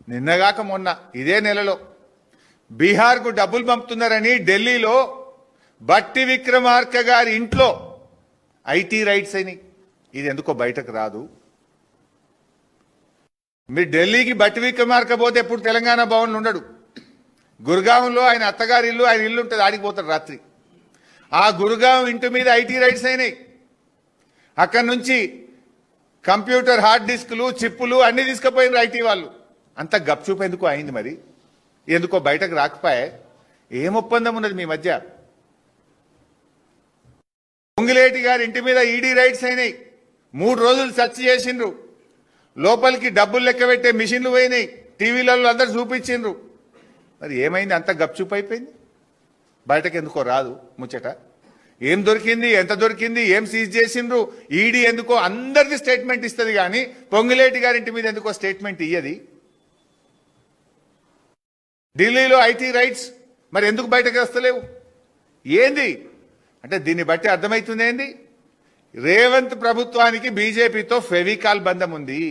నిన్నగాక మొన్న ఇదే నెలలో బీహార్కు డబ్బులు పంపుతున్నారని ఢిల్లీలో బట్టి విక్రమార్క గారి ఇంట్లో ఐటీ రైట్స్ అయినాయి. ఇది ఎందుకో బయటకు రాదు. మీరు ఢిల్లీకి బట్టి విక్రమార్క పోతే ఎప్పుడు తెలంగాణ భవన్లు ఉండడు. గురుగాంలో ఆయన అత్తగారి ఇల్లు, ఆయన ఇల్లు ఉంటుంది, ఆడికి పోతాడు రాత్రి. ఆ గురుగాం ఇంటి మీద ఐటీ రైట్స్ అయినాయి. అక్కడి నుంచి కంప్యూటర్ హార్డ్ డిస్క్లు, చిప్పులు అన్ని తీసుకుపోయినారు ఐటీ వాళ్ళు. అంత గప్చూపు ఎందుకు అయింది? మరి ఎందుకో బయటకు రాకపోయే. ఏం ఒప్పందం ఉన్నది మీ మధ్య? పొంగిలేటి గారి ఇంటి మీద ఈడీ రైట్స్ అయినాయి. 3 రోజులు సెర్చ్ చేసిండ్రు. లోపలికి డబ్బులు లెక్క పెట్టే మిషన్లు పోయినాయి. టీవీలలో అందరు చూపించిండ్రు. మరి ఏమైంది? అంత గప్చూపు అయిపోయింది. బయటకు ఎందుకో రాదు ముచ్చట. ఏం దొరికింది, ఎంత దొరికింది, ఏం సీజ్ చేసిండ్రు? ఈడీ ఎందుకో అందరిది స్టేట్మెంట్ ఇస్తుంది, కానీ పొంగిలేటి గారి ఇంటి మీద ఎందుకో స్టేట్మెంట్ ఇయ్యది. ఢిల్లీలో ఐటీ రైట్స్ మరి ఎందుకు బయటకు వస్తలేవు? ఏంది అంటే దీన్ని బట్టి అర్థమవుతుంది ఏంది? రేవంత్ ప్రభుత్వానికి బీజేపీతో ఫెవికాల్ బంధం ఉంది.